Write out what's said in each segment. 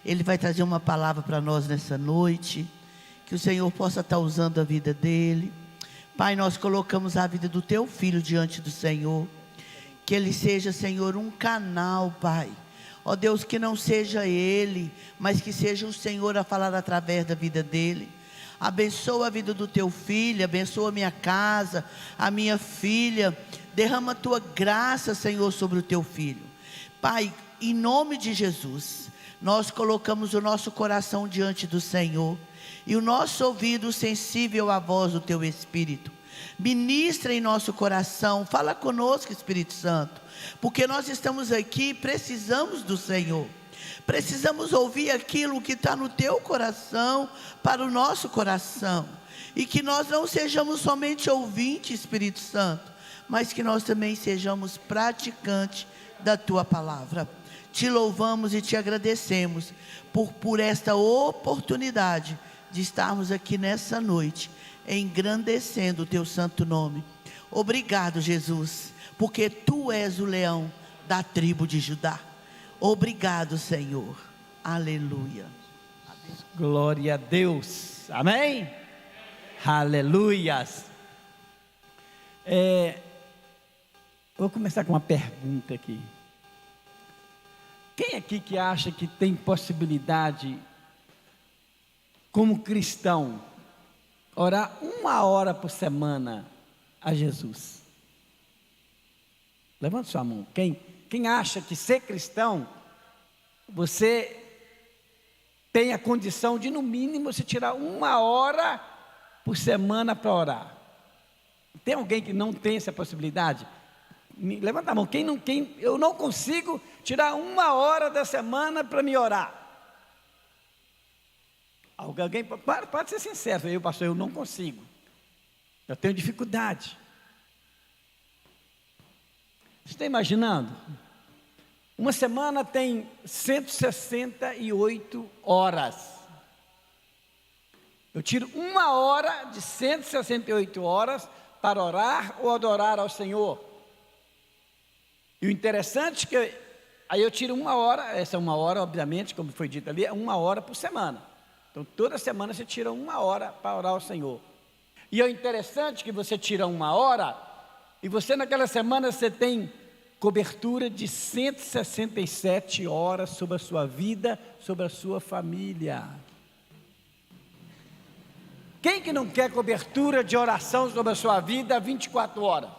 Ele vai trazer uma palavra para nós nessa noite, que o Senhor possa estar usando a vida dele. Pai, nós colocamos a vida do teu filho diante do Senhor, que ele seja, Senhor, um canal, Pai. Ó Deus, que não seja ele, mas que seja o Senhor a falar através da vida dele. Abençoa a vida do teu filho, abençoa a minha casa, a minha filha. Derrama a tua graça, Senhor, sobre o teu filho. Pai, em nome de Jesus, nós colocamos o nosso coração diante do Senhor e o nosso ouvido sensível à voz do teu Espírito. Ministra em nosso coração, fala conosco, Espírito Santo, porque nós estamos aqui e precisamos do Senhor. Precisamos ouvir aquilo que está no teu coração para o nosso coração, e que nós não sejamos somente ouvintes, Espírito Santo, mas que nós também sejamos praticantes da tua palavra. Te louvamos e te agradecemos por esta oportunidade de estarmos aqui nessa noite, engrandecendo o teu santo nome. Obrigado, Jesus, porque tu és o leão da tribo de Judá. Obrigado, Senhor. Aleluia. Glória a Deus. Amém? Aleluias. Vou começar com uma pergunta aqui. Quem aqui que acha que tem possibilidade, como cristão, orar 1 hora por semana a Jesus? Levante sua mão. Quem acha que ser cristão, você tem a condição de, no mínimo, você tirar 1 hora por semana para orar? Tem alguém que não tem essa possibilidade? Levanta a mão. Eu não consigo tirar 1 hora da semana para me orar. Alguém pode ser sincero. Pastor, eu não consigo. Eu tenho dificuldade. Você está imaginando? Uma semana tem 168 horas. Eu tiro 1 hora de 168 horas para orar ou adorar ao Senhor. E o interessante é que aí eu tiro 1 hora, essa 1 hora, obviamente, como foi dito ali, é 1 hora por semana. Então toda semana você tira 1 hora para orar ao Senhor. E é interessante que você tira 1 hora, e você naquela semana você tem cobertura de 167 horas sobre a sua vida, sobre a sua família. Quem que não quer cobertura de oração sobre a sua vida 24 horas?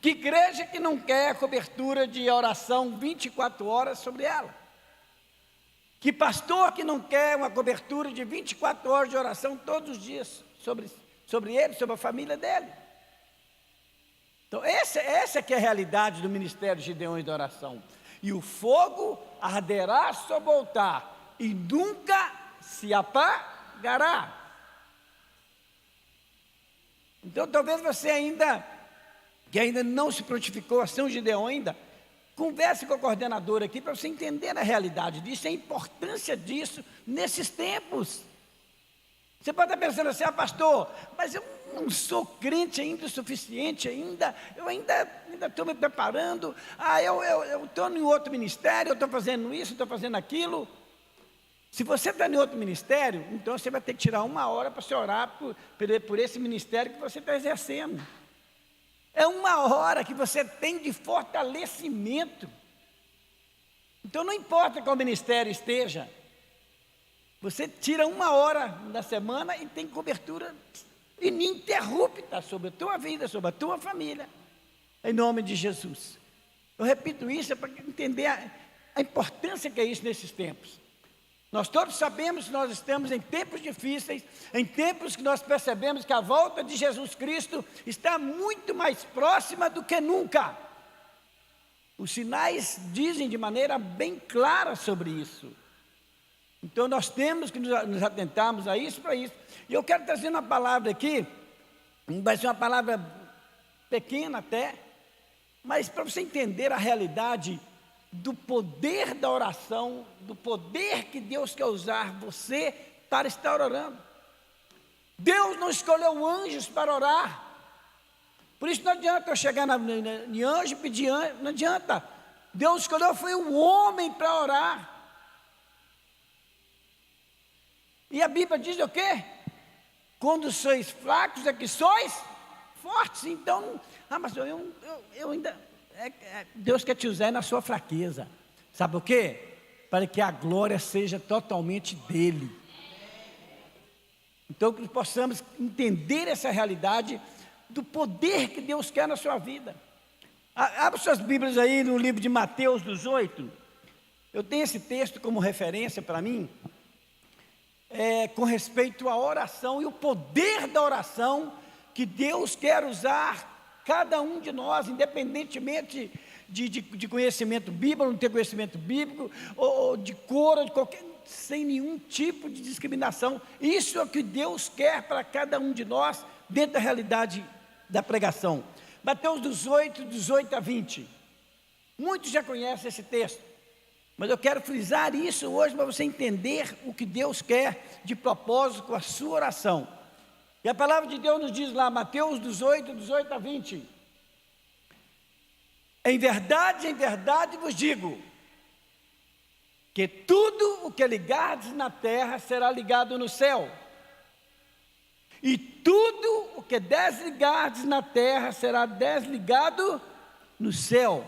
Que igreja que não quer cobertura de oração 24 horas sobre ela? Que pastor que não quer uma cobertura de 24 horas de oração todos os dias sobre ele, sobre a família dele? Então essa que é a realidade do ministério de Gideões da oração. E o fogo arderá sobre o altar e nunca se apagará. Então talvez você que ainda não se prontificou a ser um Gideão ainda, converse com a coordenadora aqui para você entender a realidade disso, a importância disso nesses tempos. Você pode estar pensando assim, pastor, mas eu não sou crente ainda o suficiente eu ainda estou me preparando, eu estou em outro ministério, eu estou fazendo isso, estou fazendo aquilo. Se você está em outro ministério, então você vai ter que tirar 1 hora para você orar por esse ministério que você está exercendo. É 1 hora que você tem de fortalecimento. Então não importa qual ministério esteja, você tira 1 hora da semana e tem cobertura ininterrupta sobre a tua vida, sobre a tua família, em nome de Jesus. Eu repito isso para entender a importância que é isso nesses tempos. Nós todos sabemos que nós estamos em tempos difíceis, em tempos que nós percebemos que a volta de Jesus Cristo está muito mais próxima do que nunca. Os sinais dizem de maneira bem clara sobre isso. Então nós temos que nos atentarmos a isso, para isso. E eu quero trazer uma palavra aqui, vai ser uma palavra pequena até, mas para você entender a realidade do poder da oração, do poder que Deus quer usar você para estar orando. Deus não escolheu anjos para orar. Por isso não adianta eu chegar em anjo e pedir anjo, não adianta. Deus escolheu foi o homem para orar. E a Bíblia diz o quê? Quando sois fracos é que sois fortes. Então, mas eu ainda... Deus quer te usar na sua fraqueza. Sabe o quê? Para que a glória seja totalmente dele. Então, que possamos entender essa realidade do poder que Deus quer na sua vida. Abra suas Bíblias aí no livro de Mateus 18. Eu tenho esse texto como referência para mim, com respeito à oração e o poder da oração que Deus quer usar cada um de nós, independentemente de conhecimento bíblico, não ter conhecimento bíblico, ou de cor, ou de qualquer, sem nenhum tipo de discriminação. Isso é o que Deus quer para cada um de nós, dentro da realidade da pregação. Mateus 18 a 20. Muitos já conhecem esse texto, mas eu quero frisar isso hoje para você entender o que Deus quer de propósito com a sua oração. E a palavra de Deus nos diz lá, Mateus 18 a 20. Em verdade vos digo, que tudo o que ligardes na terra será ligado no céu, e tudo o que desligardes na terra será desligado no céu.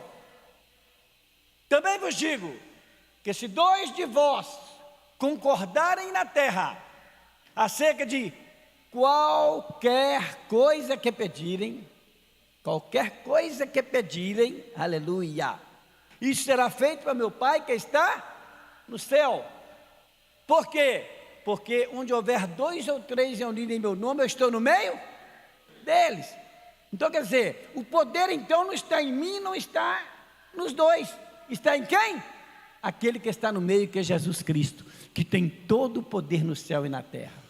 Também vos digo, que se 2 de vós concordarem na terra, acerca de qualquer coisa que pedirem, aleluia, isso será feito para meu Pai que está no céu. Por quê? Porque onde houver 2 ou 3 reunidos em meu nome, eu estou no meio deles. Então quer dizer, o poder então não está em mim, não está nos dois. Está em quem? Aquele que está no meio, que é Jesus Cristo, que tem todo o poder no céu e na terra.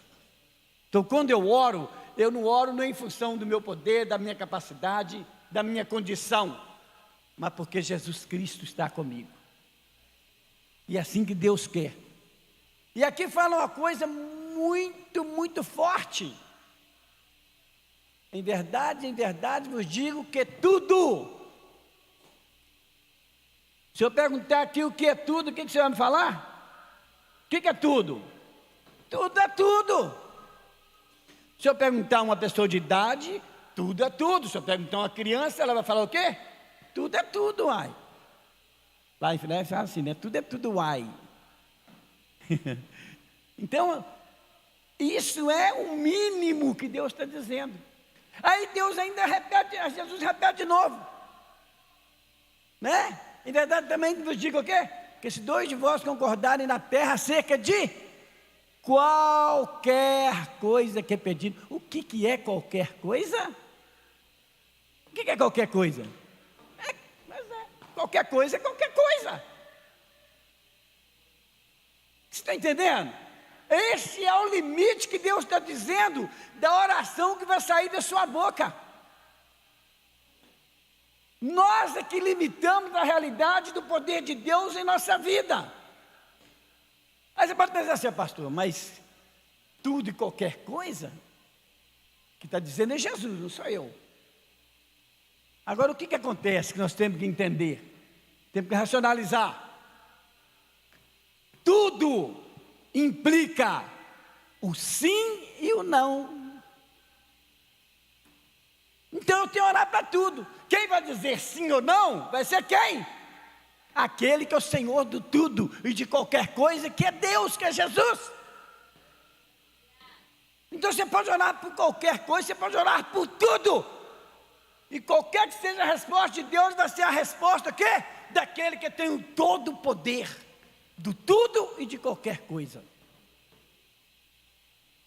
Então quando eu oro, eu não oro nem em função do meu poder, da minha capacidade, da minha condição, mas porque Jesus Cristo está comigo. E é assim que Deus quer. E aqui fala uma coisa muito, muito forte. Em verdade vos digo que tudo. Se eu perguntar aqui o que é tudo, o que você vai me falar? O que é tudo? Tudo é tudo. Se eu perguntar a uma pessoa de idade, tudo é tudo. Se eu perguntar a uma criança, ela vai falar o quê? Tudo é tudo, uai. Vai, né? Fala assim, né? Tudo é tudo, uai. Então, isso é o mínimo que Deus está dizendo. Aí Deus ainda repete, Jesus repete de novo, né? Em verdade também vos digo o quê? Que se 2 de vós concordarem na terra acerca de qualquer coisa que pedir. O que é qualquer coisa? O que é qualquer coisa? Qualquer coisa é qualquer coisa. Você está entendendo? Esse é o limite que Deus está dizendo da oração que vai sair da sua boca. Nós é que limitamos a realidade do poder de Deus em nossa vida. Aí você pode pensar assim, pastor, mas tudo e qualquer coisa que está dizendo é Jesus, não sou eu. Agora o que acontece que nós temos que entender? Temos que racionalizar. Tudo implica o sim e o não. Então eu tenho que orar para tudo. Quem vai dizer sim ou não, vai ser quem? Aquele que é o Senhor do tudo e de qualquer coisa, que é Deus, que é Jesus. Então você pode orar por qualquer coisa, você pode orar por tudo. E qualquer que seja a resposta de Deus, vai ser a resposta quê? Daquele que tem o todo o poder do tudo e de qualquer coisa.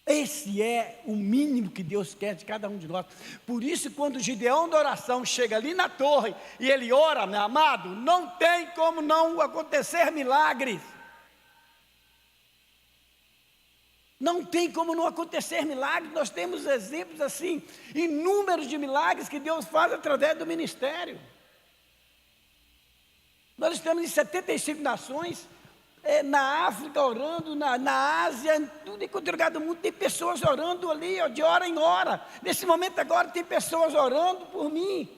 Esse é o mínimo que Deus quer de cada um de nós. Por isso, quando o Gideão da oração chega ali na torre e ele ora, meu amado, não tem como não acontecer milagres. Não tem como não acontecer milagres. Nós temos exemplos assim, inúmeros de milagres que Deus faz através do ministério. Nós estamos em 75 nações, na África orando, na Ásia, em tudo enquanto lugar do mundo, tem pessoas orando ali, de hora em hora. Nesse momento agora tem pessoas orando por mim,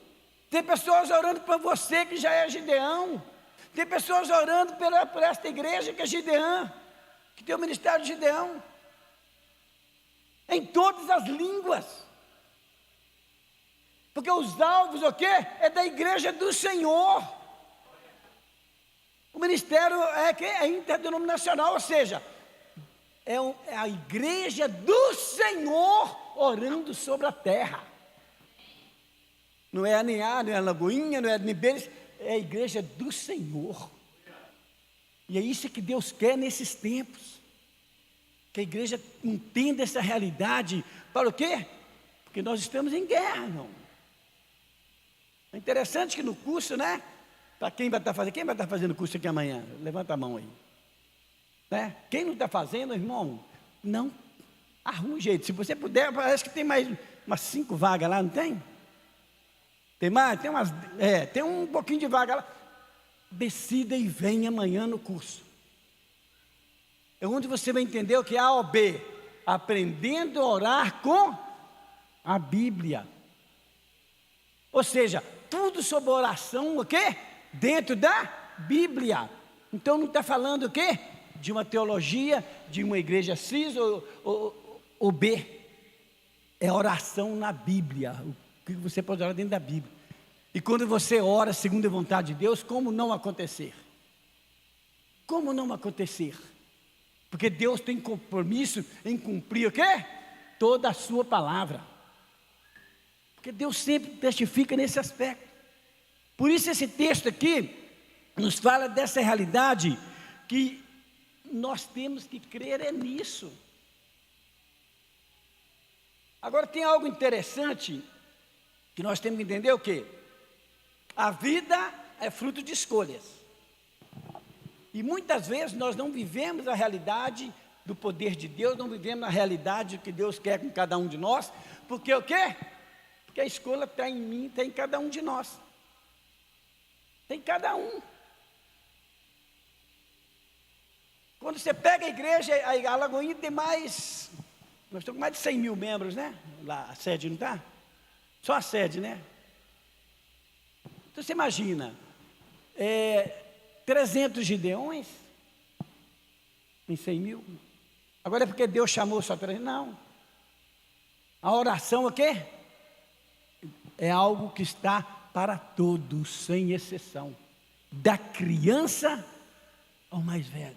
tem pessoas orando por você que já é Gideão, tem pessoas orando por esta igreja que é Gideão, que tem o ministério de Gideão. em todas as línguas. Porque os alvos, o quê? É da igreja do Senhor. O ministério é interdenominacional, ou seja, é a igreja do Senhor orando sobre a terra. Não é a Neá, não é a Lagoinha, não é a Nibeles, é a igreja do Senhor. E é isso que Deus quer nesses tempos. Que a igreja entenda essa realidade. Para o quê? Porque nós estamos em guerra, não. É interessante que no curso, né? Para quem vai estar fazendo curso aqui amanhã? Levanta a mão aí. Né? Quem não está fazendo, irmão, não arruma um jeito. Se você puder, parece que tem mais umas 5 vagas lá, não tem? Tem mais? Tem um pouquinho de vaga lá. Decida e venha amanhã no curso. É onde você vai entender o que é A ou B. Aprendendo a orar com a Bíblia. Ou seja, tudo sobre oração, o quê? Dentro da Bíblia. Então não está falando o quê? De uma teologia, de uma igreja cis ou B. É oração na Bíblia. O que você pode orar dentro da Bíblia. E quando você ora segundo a vontade de Deus, como não acontecer? Como não acontecer? Porque Deus tem compromisso em cumprir o quê? Toda a sua palavra. Porque Deus sempre testifica nesse aspecto. Por isso esse texto aqui nos fala dessa realidade que nós temos que crer nisso. Agora tem algo interessante que nós temos que entender o quê? A vida é fruto de escolhas. E muitas vezes nós não vivemos a realidade do poder de Deus, não vivemos a realidade do que Deus quer com cada um de nós, porque o quê? Porque a escolha está em mim, está em cada um de nós. Tem cada um. Quando você pega a igreja, a Lagoinha tem mais, nós estamos com mais de 100 mil membros, né? Lá, a sede não está? Só a sede, né? Então você imagina, 300 gideões em 100 mil. Agora é porque Deus chamou só 300? Não. A oração é o quê? É algo que está para todos, sem exceção. Da criança ao mais velho.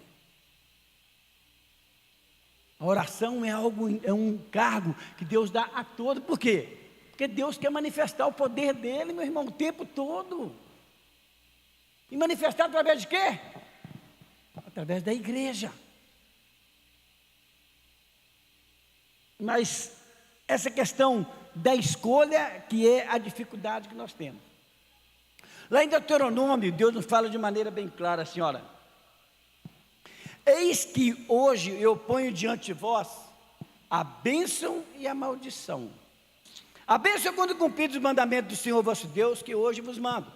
A oração é um cargo que Deus dá a todos. Por quê? Porque Deus quer manifestar o poder dele, meu irmão, o tempo todo. E manifestar através de quê? Através da igreja. Mas essa questão da escolha que é a dificuldade que nós temos. Lá em Deuteronômio, Deus nos fala de maneira bem clara assim, olha: eis que hoje eu ponho diante de vós a bênção e a maldição. A bênção é quando cumpridos os mandamentos do Senhor vosso Deus, que hoje vos mando.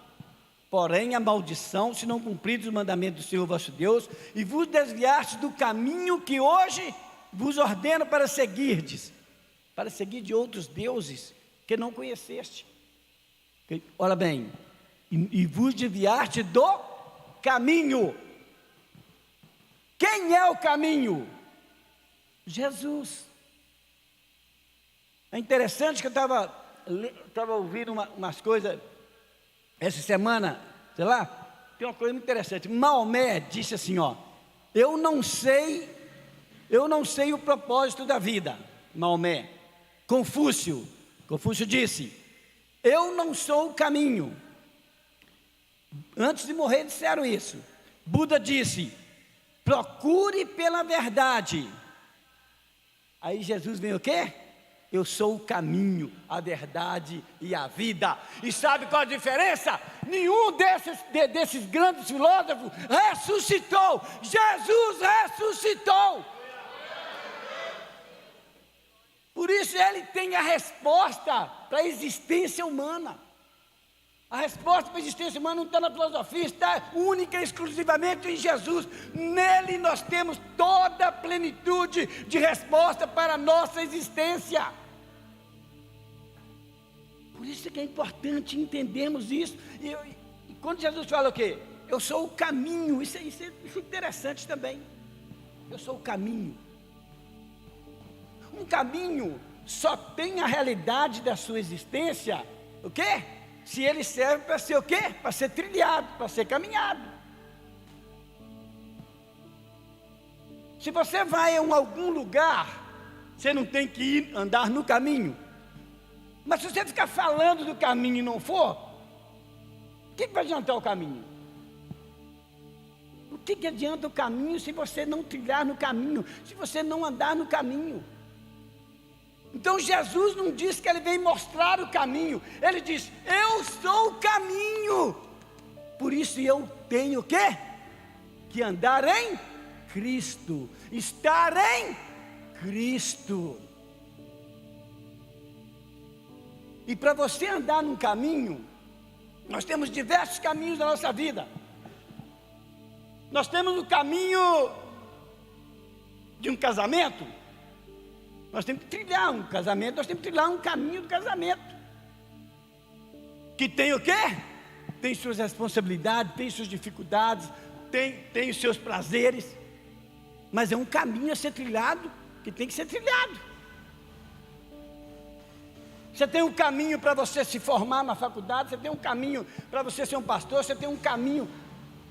Porém a maldição, se não cumpridos os mandamentos do Senhor vosso Deus, e vos desviastes do caminho que hoje vos ordeno para seguirdes, para seguir de outros deuses que não conheceste. Olha bem, e vos desviaste do caminho. Quem é o caminho? Jesus. É interessante que eu estava ouvindo umas coisas essa semana, sei lá, tem uma coisa muito interessante. Maomé disse assim, ó: eu não sei o propósito da vida. Maomé. Confúcio disse: eu não sou o caminho. Antes de morrer disseram isso. Buda disse: procure pela verdade. Aí Jesus vem o quê? Eu sou o caminho, a verdade e a vida. E sabe qual a diferença? Nenhum desses grandes filósofos ressuscitou. Jesus ressuscitou. Por isso ele tem a resposta para a existência humana. A resposta para a existência humana não está na filosofia, está única e exclusivamente em Jesus. Nele nós temos toda a plenitude de resposta para a nossa existência. Por isso que é importante entendermos isso. E quando Jesus fala o quê? Eu sou o caminho, isso é interessante também. Eu sou o caminho. um caminho só tem a realidade da sua existência, o quê? Se ele serve para ser o quê? Para ser trilhado, para ser caminhado. Se você vai em algum lugar, você não tem que ir andar no caminho. Mas se você ficar falando do caminho e não for, o que vai adiantar o caminho? O que adianta o caminho se você não trilhar no caminho, se você não andar no caminho? Então Jesus não diz que ele vem mostrar o caminho, ele diz: eu sou o caminho. Por isso eu tenho o quê? Que andar em Cristo, estar em Cristo. E para você andar num caminho, nós temos diversos caminhos na nossa vida. Nós temos o caminho de um casamento. Nós temos que trilhar um casamento, nós temos que trilhar um caminho do casamento. Que tem o quê? Tem suas responsabilidades, tem suas dificuldades, tem os seus prazeres. Mas é um caminho a ser trilhado, que tem que ser trilhado. Você tem um caminho para você se formar na faculdade, você tem um caminho para você ser um pastor, você tem um caminho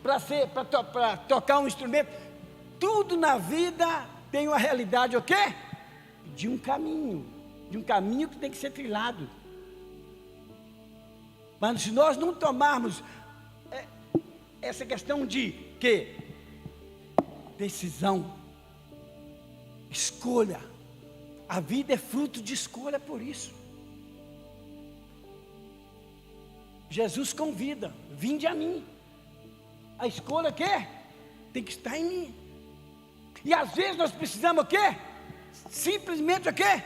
para tocar um instrumento. Tudo na vida tem uma realidade o quê? De um caminho que tem que ser trilhado. Mas se nós não tomarmos essa questão de quê? Decisão, escolha. A vida é fruto de escolha, por isso. Jesus convida: vinde a mim. A escolha o quê? Tem que estar em mim. E às vezes nós precisamos o quê? Simplesmente o quê?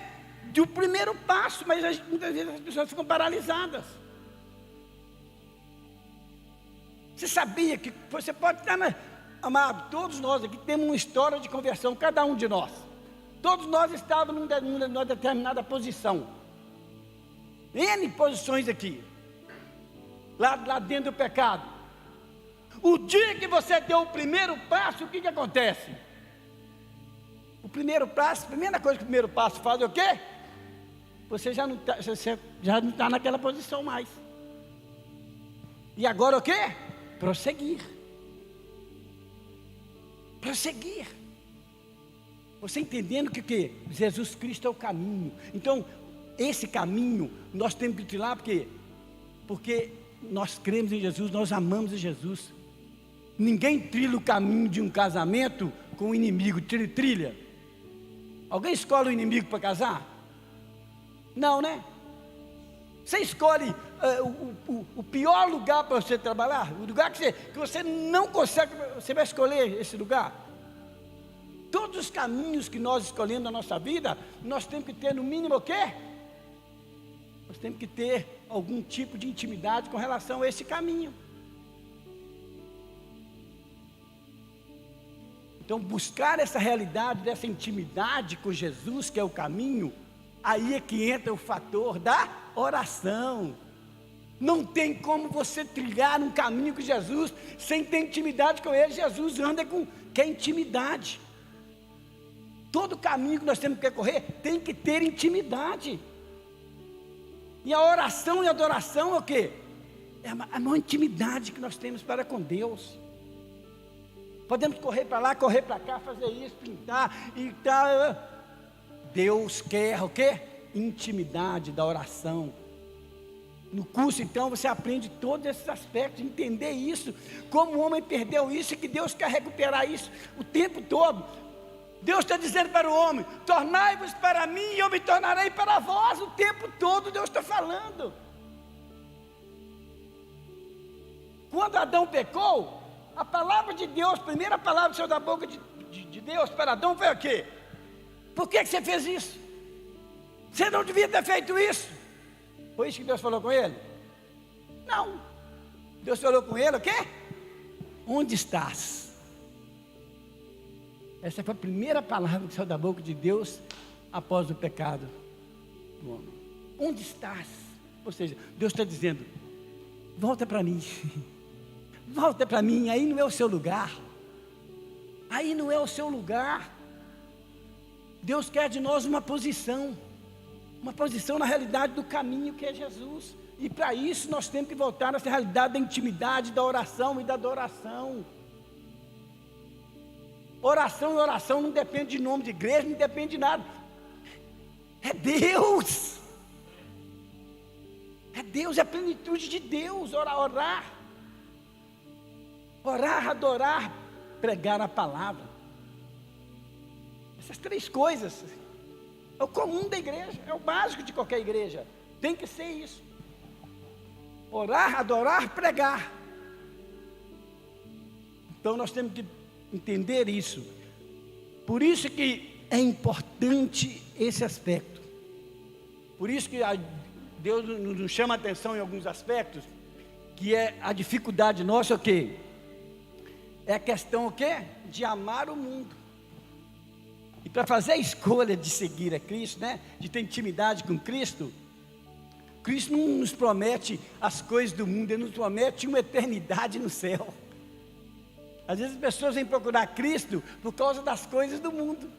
Do primeiro passo, mas muitas vezes as pessoas ficam paralisadas. Você sabia que você pode estar, amado, todos nós aqui temos uma história de conversão, cada um de nós. Todos nós estávamos numa determinada posição. N posições aqui. Lá dentro do pecado. O dia que você deu o primeiro passo, o que acontece? O primeiro passo, a primeira coisa que o primeiro passo faz é o quê? Você já não está naquela posição mais. E agora o quê? Prosseguir. Prosseguir. Você entendendo que o quê? Jesus Cristo é o caminho. Então, esse caminho nós temos que trilhar, porque nós cremos em Jesus, nós amamos em Jesus. Ninguém trilha o caminho de um casamento com o inimigo, trilha. Alguém escolhe o inimigo para casar? Não, né? Você escolhe o pior lugar para você trabalhar, o lugar que você não consegue, você vai escolher esse lugar? Todos os caminhos que nós escolhemos na nossa vida, nós temos que ter no mínimo o quê? Nós temos que ter algum tipo de intimidade com relação a esse caminho. Então, buscar essa realidade, dessa intimidade com Jesus, que é o caminho, aí é que entra o fator da oração. Não tem como você trilhar um caminho com Jesus sem ter intimidade com Ele. Jesus anda com intimidade. Todo caminho que nós temos que percorrer tem que ter intimidade. E a oração e a adoração é o quê? É a maior intimidade que nós temos para com Deus. Podemos correr para lá, correr para cá, fazer isso, pintar e tal. Deus quer o quê? Intimidade da oração. No curso, então, você aprende todos esses aspectos, entender isso, como o homem perdeu isso e que Deus quer recuperar isso o tempo todo. Deus está dizendo para o homem: tornai-vos para mim e eu me tornarei para vós. O tempo todo Deus está falando. Quando Adão pecou, a palavra de Deus, a primeira palavra que saiu da boca de Deus para Adão foi o quê? Por que você fez isso? Você não devia ter feito isso. Foi isso que Deus falou com ele? Não. Deus falou com ele o quê? Onde estás? Essa foi a primeira palavra que saiu da boca de Deus após o pecado do homem. Onde estás? Ou seja, Deus está dizendo: volta para mim. Volta para mim, aí não é o seu lugar. Aí não é o seu lugar. Deus quer de nós uma posição na realidade do caminho que é Jesus. E para isso nós temos que voltar nessa realidade da intimidade, da oração e da adoração. Oração e oração não depende de nome de igreja, não depende de nada. É Deus. É Deus, é a plenitude de Deus. Orar, adorar, pregar a palavra. Essas três coisas é o comum da igreja, é o básico de qualquer igreja. Tem que ser isso. Orar, adorar, pregar. Então nós temos que entender isso. Por isso que é importante esse aspecto. Por isso que Deus nos chama a atenção em alguns aspectos, que é a dificuldade nossa, o quê? É a questão, o quê? De amar o mundo. E para fazer a escolha de seguir a Cristo, né? De ter intimidade com Cristo, Cristo não nos promete as coisas do mundo, Ele nos promete uma eternidade no céu. Às vezes as pessoas vêm procurar Cristo por causa das coisas do mundo.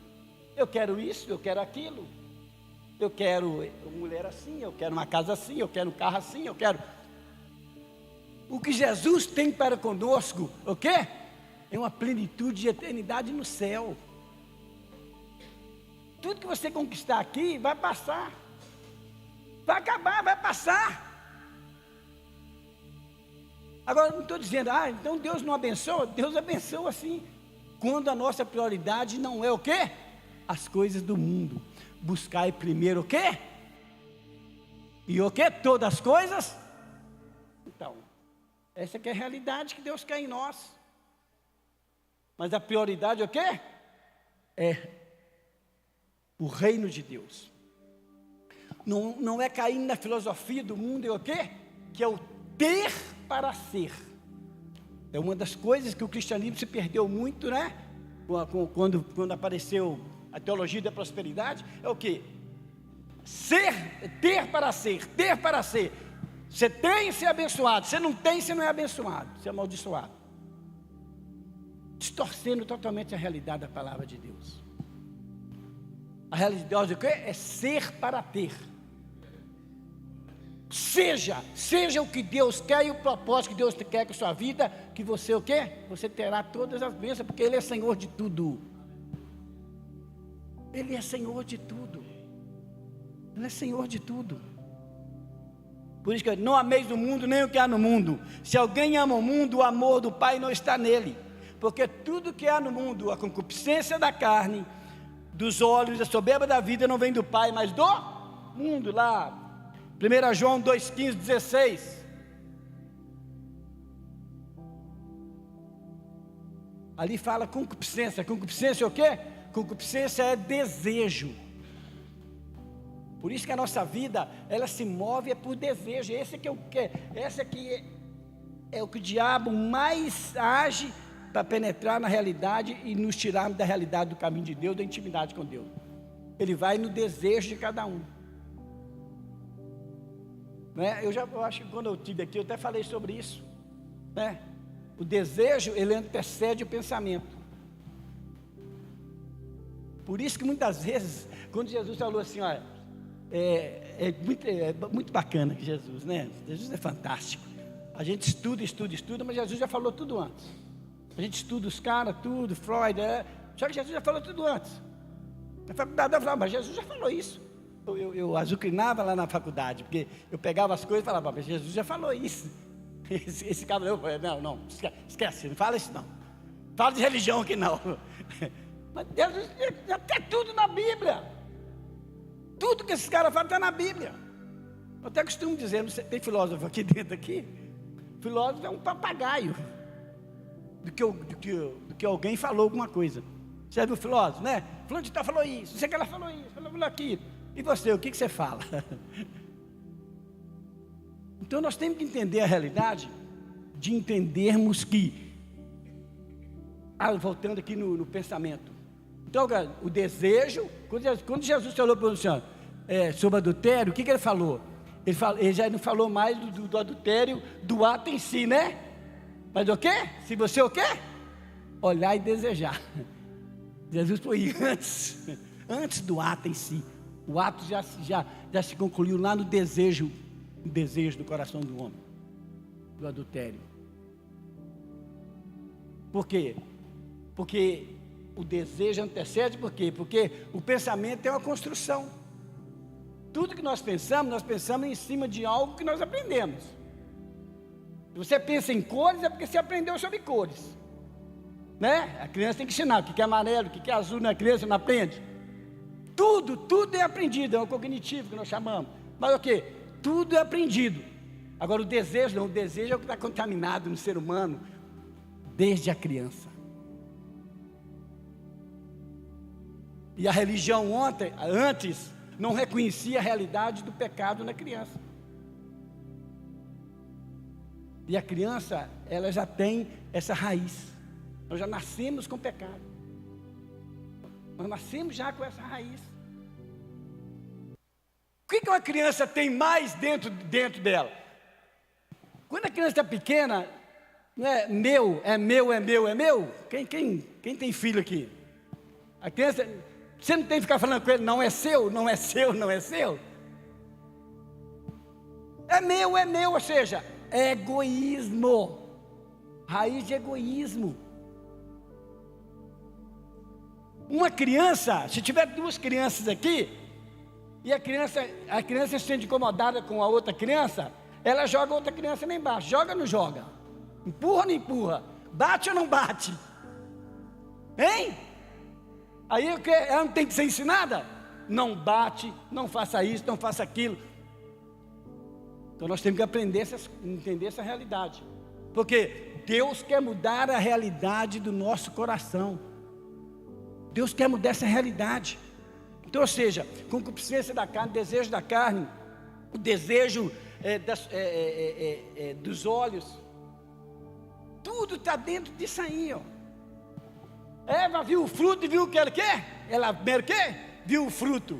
Eu quero isso, eu quero aquilo. Eu quero uma mulher assim, eu quero uma casa assim, eu quero um carro assim, eu quero... O que Jesus tem para conosco, o quê? É uma plenitude de eternidade no céu. Tudo que você conquistar aqui vai passar. Vai acabar, vai passar. Agora, não estou dizendo, então Deus não abençoa. Deus abençoa sim, quando a nossa prioridade não é o quê? As coisas do mundo. Buscai primeiro o quê? E o quê? Todas as coisas? Então, essa que é a realidade que Deus quer em nós. Mas a prioridade é o quê? É o reino de Deus. Não é cair na filosofia do mundo, é o quê? Que é o ter para ser. É uma das coisas que o cristianismo se perdeu muito, né? Quando apareceu a teologia da prosperidade, é o quê? Ter para ser, ter para ser. Você tem, você é abençoado. Você não tem, você não é abençoado, você é amaldiçoado. Distorcendo totalmente a realidade da palavra de Deus. A realidade de Deus é o quê? É ser para ter. Seja o que Deus quer e o propósito que Deus quer com a sua vida, que você o quê? Você terá todas as bênçãos, porque Ele é Senhor de tudo. Ele é Senhor de tudo. Ele é Senhor de tudo. Por isso que não ameis o mundo, nem o que há no mundo. Se alguém ama o mundo, o amor do Pai não está nele. Porque tudo que há no mundo, a concupiscência da carne, dos olhos, a soberba da vida, não vem do Pai, mas do mundo. Lá 1 João 2,15, 16. Ali fala concupiscência. Concupiscência é o quê? Concupiscência é desejo. Por isso que a nossa vida, ela se move por desejo. Esse aqui é o que o diabo mais age para penetrar na realidade e nos tirar da realidade do caminho de Deus, da intimidade com Deus. Ele vai no desejo de cada um. Né? Eu acho que quando eu estive aqui, eu até falei sobre isso. Né? O desejo, ele antecede o pensamento. Por isso que muitas vezes, quando Jesus falou assim, olha, é muito bacana que Jesus, né? Jesus é fantástico. A gente estuda, mas Jesus já falou tudo antes. A gente estuda os caras, tudo, Freud, só que Jesus já falou tudo antes. Na faculdade eu falava, mas Jesus já falou isso. Eu azucrinava lá na faculdade, porque eu pegava as coisas e falava, mas Jesus já falou isso. Esse cara, não, esquece, não fala isso não. Fala de religião aqui não. Mas Deus já tem tudo na Bíblia. Tudo que esses caras falam está na Bíblia. Eu até costumo dizer, tem filósofo aqui dentro aqui? Filósofo é um papagaio do que alguém falou alguma coisa. Você viu o filósofo, né? Fulano de tal falou isso, não sei que ela falou isso, falou aquilo. E você, o que você fala? Então nós temos que entender a realidade, de entendermos que, voltando aqui no pensamento. Então, o desejo, quando Jesus falou para o senhor sobre adultério, o que ele falou? Ele já não falou mais do adultério, do ato em si, né? Mas o quê? Se você o quê? Olhar e desejar. Jesus foi antes. antes do ato em si. O ato já se concluiu lá no desejo do coração do homem, do adultério. Por quê? Porque o desejo antecede, por quê? Porque o pensamento é uma construção. Tudo que nós pensamos em cima de algo que nós aprendemos. Se você pensa em cores, é porque você aprendeu sobre cores, né? A criança tem que ensinar o que é amarelo, o que é azul, a criança não aprende. Tudo é aprendido, é o cognitivo que nós chamamos. Mas o quê? Tudo é aprendido. Agora o desejo não, o desejo é o que está contaminado no ser humano desde a criança. E a religião antes não reconhecia a realidade do pecado na criança. E a criança, ela já tem essa raiz. Nós já nascemos com pecado. Nós nascemos já com essa raiz. O que uma criança tem mais dentro dela? Quando a criança é pequena, não é meu, é meu, é meu, é meu. Quem tem filho aqui? A criança, você não tem que ficar falando com ele, não é seu, não é seu, não é seu. É meu, ou seja, é egoísmo. Raiz de egoísmo. Uma criança, se tiver duas crianças aqui, e a criança se sente incomodada com a outra criança, ela joga a outra criança lá embaixo. Joga ou não joga? Empurra ou não empurra? Bate ou não bate? Hein? Aí ela não tem que ser ensinada? Não bate, não faça isso, não faça aquilo. Então nós temos que aprender entender essa realidade. Porque Deus quer mudar a realidade do nosso coração. Deus quer mudar essa realidade. Então, ou seja, concupiscência da carne, desejo da carne, o desejo dos olhos, tudo está dentro disso aí, ó. Eva viu o fruto e viu o que ela quer? Ela primeiro o quê? Viu o fruto.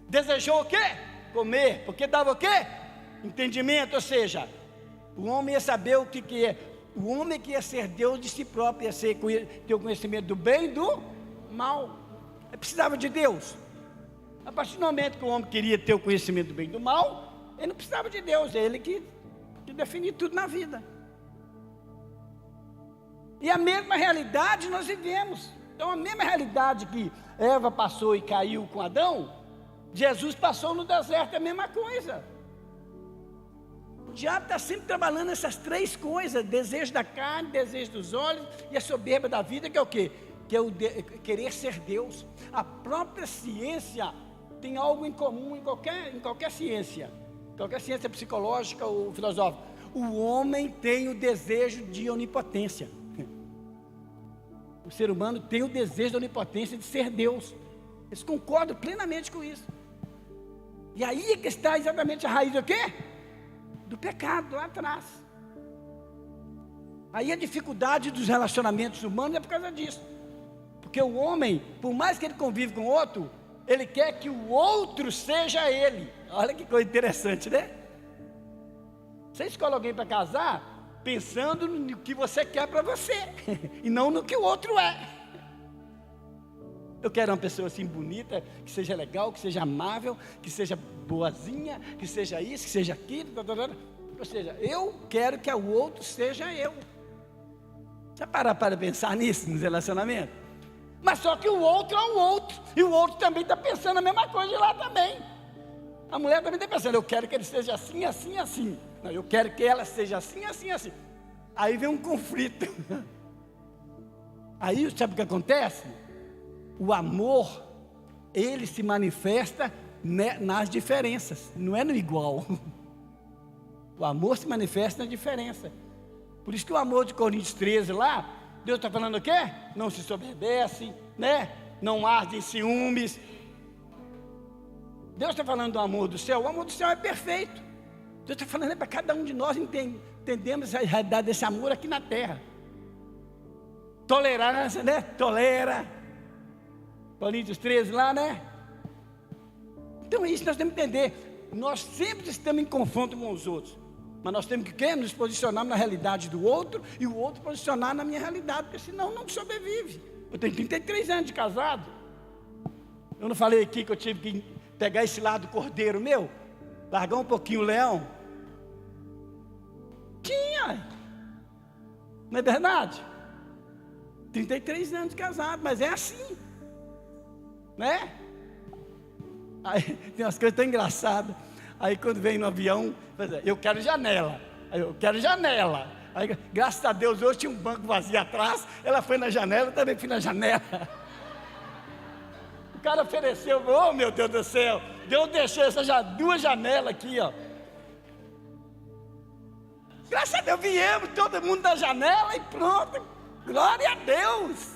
Desejou o quê? Comer. Porque dava o quê? Entendimento, ou seja, o homem ia saber o que é. O homem que ia ser Deus de si próprio, ia ter o conhecimento do bem e do mal. Ele precisava de Deus. A partir do momento que o homem queria ter o conhecimento do bem e do mal, ele não precisava de Deus, é ele que definia tudo na vida. E a mesma realidade nós vivemos. Então a mesma realidade que Eva passou e caiu com Adão, Jesus passou no deserto, é a mesma coisa. O diabo está sempre trabalhando essas três coisas: desejo da carne, desejo dos olhos e a soberba da vida, que é o quê? Que é o querer ser Deus. A própria ciência tem algo em comum em qualquer ciência psicológica ou filosófica. O homem tem o desejo de onipotência. O ser humano tem o desejo de onipotência, de ser Deus. Eles concordam plenamente com isso. E aí é que está exatamente a raiz do quê? Do pecado lá atrás. Aí a dificuldade dos relacionamentos humanos é por causa disso. Porque o homem, por mais que ele convive com o outro, ele quer que o outro seja ele. Olha que coisa interessante, né? Você escolhe alguém para casar pensando no que você quer para você e não no que o outro é. Eu quero uma pessoa assim bonita, que seja legal, que seja amável, que seja boazinha, que seja isso, que seja aquilo. Ou seja, eu quero que o outro seja eu. Já para pensar nisso nos relacionamentos? Mas só que o outro é o outro, e o outro também está pensando a mesma coisa lá também. A mulher também está pensando: eu quero que ele seja assim, assim, assim. Não, eu quero que ela seja assim, assim, assim. Aí vem um conflito. Aí sabe o que acontece? O amor, ele se manifesta nas diferenças, não é no igual. O amor se manifesta na diferença. Por isso que o amor de Coríntios 13 lá, Deus está falando o quê? Não se soberbece, né? Não arde em ciúmes. Deus está falando do amor do céu. O amor do céu é perfeito. Deus está falando para cada um de nós entendemos a realidade desse amor aqui na terra. Tolerância, né? Tolera. Coríntios 13 lá, né? Então é isso que nós temos que entender. Nós sempre estamos em confronto com os outros. Mas nós temos que nos posicionar na realidade do outro e o outro posicionar na minha realidade, porque senão não sobrevive. Eu tenho 33 anos de casado. Eu não falei aqui que eu tive que pegar esse lado cordeiro meu, largar um pouquinho o leão? Tinha, não é verdade? 33 anos de casado, mas é assim, né? Aí tem umas coisas tão engraçadas. Aí quando vem no avião, eu quero janela. Aí eu quero janela. Aí, graças a Deus, hoje tinha um banco vazio atrás. Ela foi na janela, eu também fui na janela. O cara ofereceu, oh meu Deus do céu, Deus deixou duas janelas aqui, ó. Graças a Deus, viemos todo mundo da janela e pronto. Glória a Deus.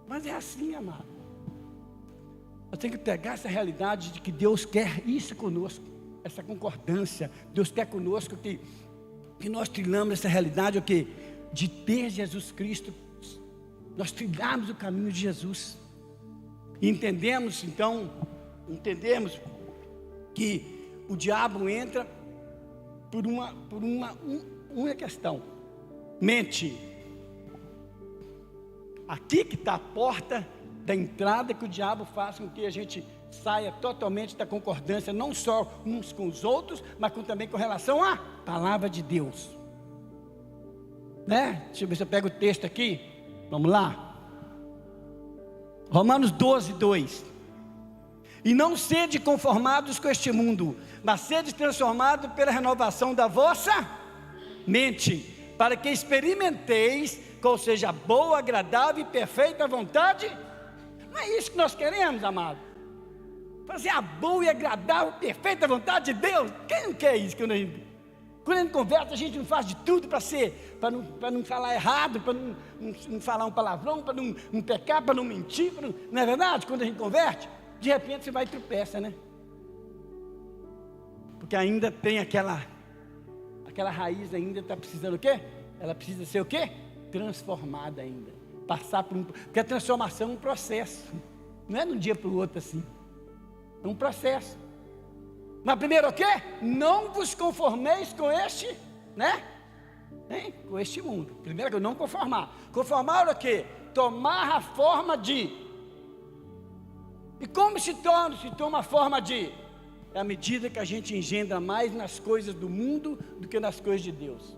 Mas é assim, amado. Eu tenho que pegar essa realidade de que Deus quer isso conosco, essa concordância. Deus quer conosco que nós trilhamos essa realidade, o quê? De ter Jesus Cristo. Nós trilhamos o caminho de Jesus. E entendemos que o diabo entra por uma questão. Mente. Aqui que está a porta da entrada que o diabo faz com que a gente saia totalmente da concordância, não só uns com os outros, mas também com relação à palavra de Deus, né? Deixa eu ver se eu pego o texto aqui, vamos lá, Romanos 12, 2, e não sede conformados com este mundo, mas sede transformados pela renovação da vossa mente, para que experimenteis qual seja a boa, agradável e perfeita vontade. Não é isso que nós queremos, amado? Fazer a boa e agradável, perfeita vontade de Deus. Quem não quer isso? Quando a gente conversa, a gente não faz de tudo para não falar errado, para não falar um palavrão, para não pecar, para não mentir, não é verdade? Quando a gente converte, de repente você vai e tropeça, né? Porque ainda tem aquela raiz ainda está precisando o quê? Ela precisa ser o quê? Transformada ainda. Passar por porque a transformação é um processo. Não é de um dia para o outro assim. É um processo. Mas primeiro o quê? Não vos conformeis com este, né? Com este mundo. Primeiro que não conformar. Conformar é o quê? Tomar a forma de. E como se toma a forma de? É à medida que a gente engendra mais nas coisas do mundo do que nas coisas de Deus.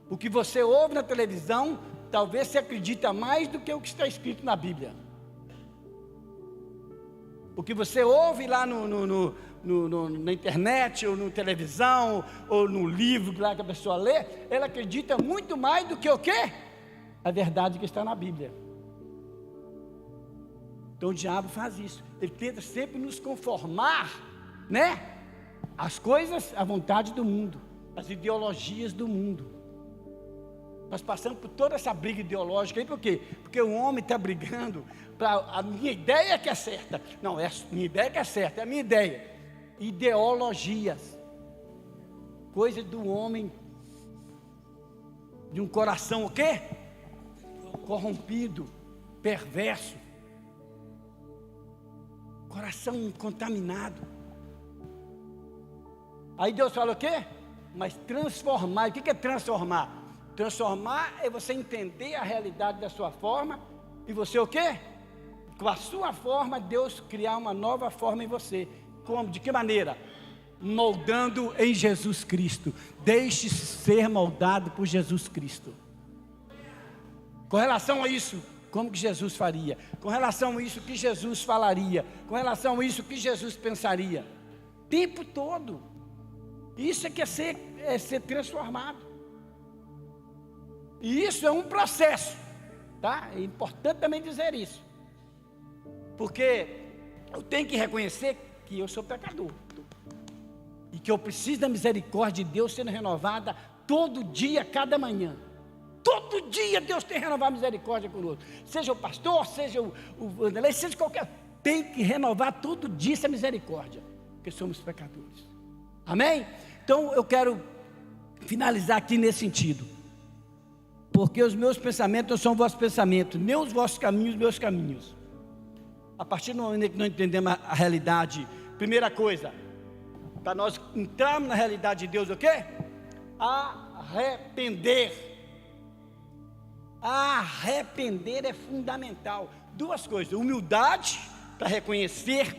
O que você ouve na televisão, talvez você acredita mais do que o que está escrito na Bíblia. O que você ouve lá na internet, ou na televisão, ou no livro lá que a pessoa lê, ela acredita muito mais do que o quê? A verdade que está na Bíblia. Então o diabo faz isso. Ele tenta sempre nos conformar, né? As coisas, a vontade do mundo, as ideologias do mundo. Nós passamos por toda essa briga ideológica aí, por quê? Porque o homem está brigando para a minha ideia que é certa. Não, é a minha ideia que é certa, é a minha ideia. Ideologias, coisa do homem, de um coração o quê? Corrompido, perverso, coração contaminado. Aí Deus fala o quê? Mas transformar, o que é transformar? Transformar é você entender a realidade da sua forma, e você o quê? Com a sua forma, Deus criar uma nova forma em você. Como? De que maneira? Moldando em Jesus Cristo. Deixe-se ser moldado por Jesus Cristo. Com relação a isso, como que Jesus faria? Com relação a isso, o que Jesus falaria? Com relação a isso, o que Jesus pensaria? O tempo todo. Isso é que é ser transformado. E isso é um processo, tá? É importante também dizer isso, porque eu tenho que reconhecer que eu sou pecador, e que eu preciso da misericórdia de Deus sendo renovada todo dia, cada manhã. Todo dia Deus tem que renovar a misericórdia conosco, seja o pastor, seja o Vanderlei, seja qualquer, tem que renovar todo dia essa misericórdia, porque somos pecadores. Amém? Então eu quero finalizar aqui nesse sentido. Porque os meus pensamentos não são vossos pensamentos, nem os vossos caminhos, meus caminhos. A partir do momento que nós entendemos a realidade, primeira coisa, para nós entrarmos na realidade de Deus, o quê? Arrepender. Arrepender é fundamental. Duas coisas: humildade para reconhecer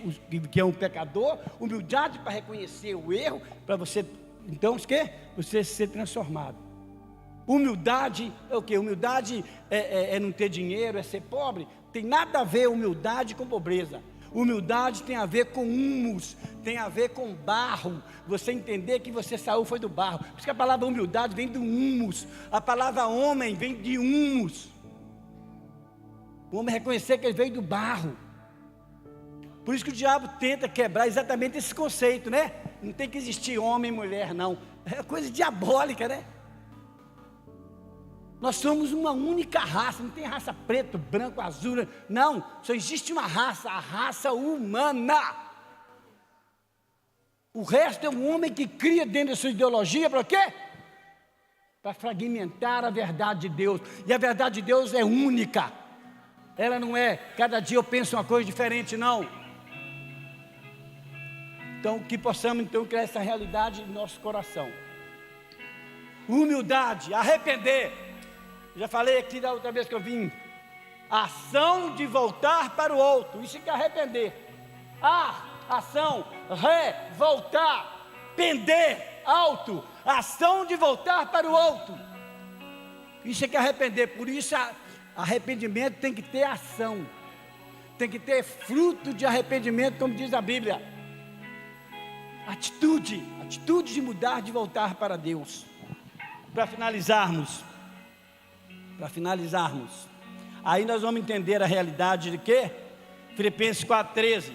que é um pecador, humildade para reconhecer o erro, para você, então, o quê? Você ser transformado. Humildade é o quê? Humildade é não ter dinheiro, é ser pobre. Tem nada a ver humildade com pobreza. Humildade tem a ver com humus, tem a ver com barro. Você entender que você saiu foi do barro. Por isso que a palavra humildade vem do humus. A palavra homem vem de humus. O homem reconhecer que ele veio do barro. Por isso que o diabo tenta quebrar exatamente esse conceito, né? Não tem que existir homem e mulher, não. É coisa diabólica, né? Nós somos uma única raça, não tem raça preto, branco, azul, não, só existe uma raça, a raça humana. O resto é um homem que cria dentro da sua ideologia, para quê? Para fragmentar a verdade de Deus, e a verdade de Deus é única, ela não é, cada dia eu penso uma coisa diferente, não. Então, que possamos então criar essa realidade no nosso coração. Humildade, arrepender. Já falei aqui da outra vez que eu vim. Ação de voltar para o outro. Isso é arrepender. Ação, voltar, pender, alto. Ação de voltar para o outro. Isso é arrepender. Por isso, arrependimento tem que ter ação. Tem que ter fruto de arrependimento, como diz a Bíblia. Atitude de mudar, de voltar para Deus. Para finalizarmos, aí nós vamos entender a realidade de quê? Filipenses 4,13.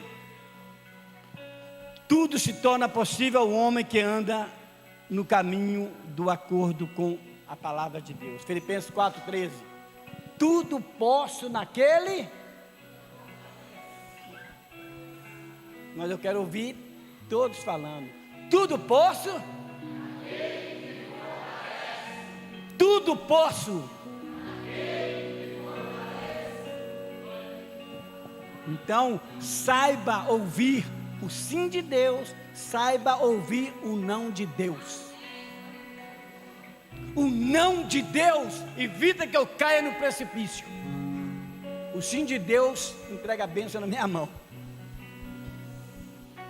Tudo se torna possível ao homem que anda no caminho do acordo com a palavra de Deus. Filipenses 4,13. Tudo posso naquele. Mas eu quero ouvir todos falando. Tudo posso. Tudo posso. Então, saiba ouvir o sim de Deus, saiba ouvir o não de Deus. O não de Deus evita que eu caia no precipício. O sim de Deus entrega a bênção na minha mão.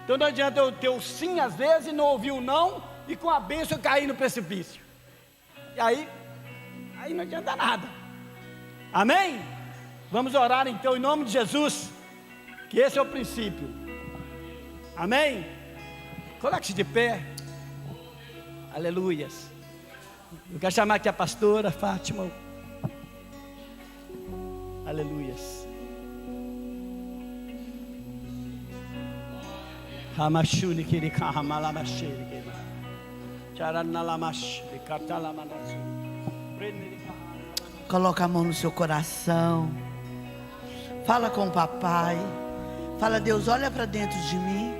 Então não adianta eu ter o sim às vezes e não ouvir o não, e com a bênção eu cair no precipício. E aí não adianta nada. Amém? Vamos orar então em nome de Jesus, que esse é o princípio. Amém? Coloque-se de pé. Aleluias. Eu quero chamar aqui a pastora Fátima. Aleluias. Ramachuni kirika hamalamashiri kema. Charanalamash bikatalamanas. Coloca a mão no seu coração. Fala com o papai. Fala: Deus, olha para dentro de mim.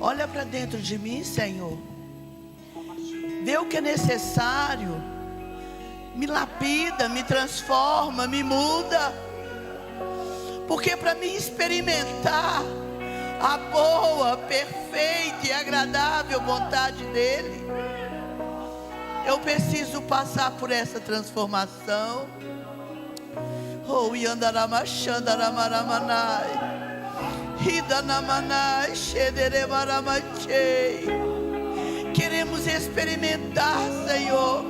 Olha para dentro de mim, Senhor. Vê o que é necessário. Me lapida, me transforma, me muda. Porque para mim experimentar a boa, perfeita e agradável vontade dEle, eu preciso passar por essa transformação. Oh, yandaramachandaramanai, hidanamanai, shederemaramachei. Queremos experimentar, Senhor,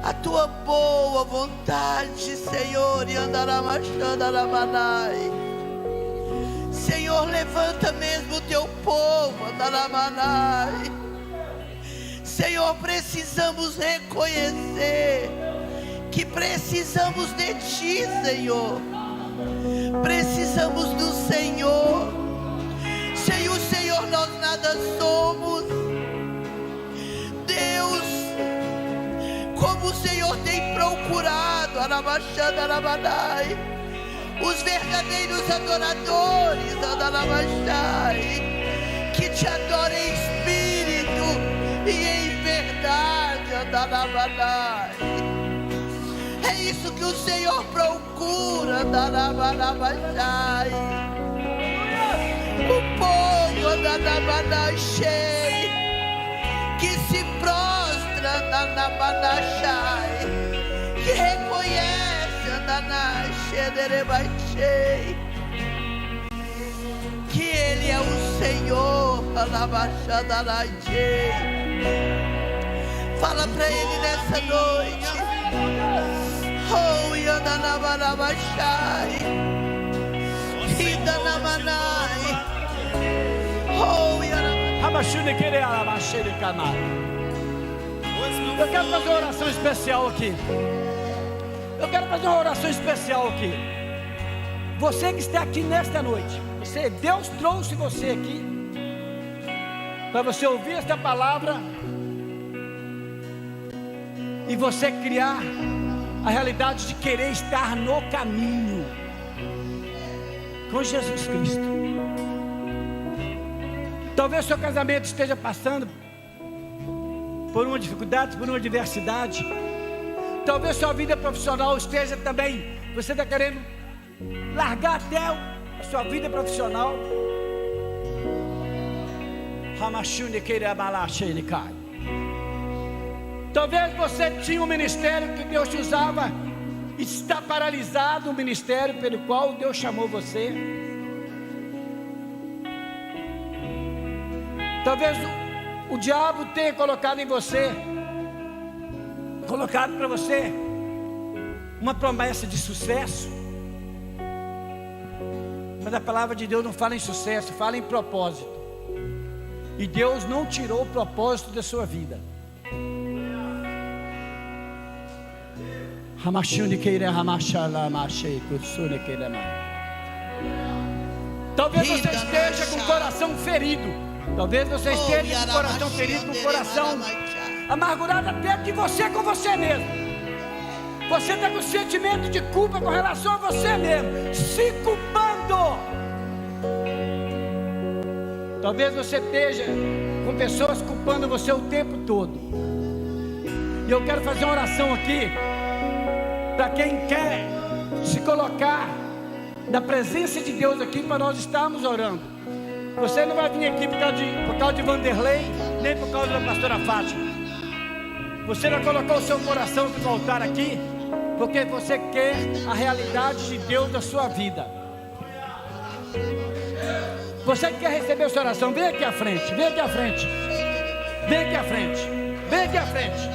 a Tua boa vontade, Senhor. Yandaramachandaramanai. Senhor, levanta mesmo o Teu povo, Andaramanai. Senhor, precisamos reconhecer que precisamos de Ti, Senhor. Precisamos do Senhor. Sem o Senhor nós nada somos. Deus, como o Senhor tem procurado, Aramachanda, Aramanai, os verdadeiros adoradores, Adarabachai, que Te adoram em espírito e em verdade, Adarabachai. É isso que o Senhor procura, Adarabachai. O povo, Adarabachai, que se prostra, Adarabachai, que reconhece, Ananás, Xederebachei, que Ele é o Senhor, Alabaxadarajei. Fala para Ele nessa noite. Oh, Yananabarabachai, Hidanamanai, oh, Eu quero fazer uma oração especial aqui. Você que está aqui nesta noite, Deus trouxe você aqui para você ouvir esta palavra e você criar a realidade de querer estar no caminho com Jesus Cristo. Talvez seu casamento esteja passando por uma dificuldade, por uma adversidade. Talvez sua vida profissional esteja também, você está querendo largar até a sua vida profissional. Talvez você tinha um ministério que Deus te usava e está paralisado, o ministério pelo qual Deus chamou você. Talvez o diabo tenha colocado para você uma promessa de sucesso, mas a palavra de Deus não fala em sucesso, fala em propósito. E Deus não tirou o propósito da sua vida. Talvez você esteja com o coração ferido. Talvez você esteja com o coração ferido, com o coração amargurado até que você com você mesmo. Você está com sentimento de culpa com relação a você mesmo, se culpando. Talvez você esteja com pessoas culpando você o tempo todo. E eu quero fazer uma oração aqui para quem quer se colocar na presença de Deus aqui para nós estarmos orando. Você não vai vir aqui por causa de Vanderlei, nem por causa da pastora Fátima. Você vai colocar o seu coração no altar aqui, porque você quer a realidade de Deus na sua vida. Você que quer receber a sua oração, vem aqui à frente, vem aqui à frente. Vem aqui à frente, vem aqui à frente.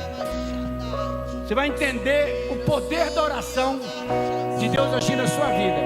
Você vai entender o poder da oração de Deus agir na sua vida.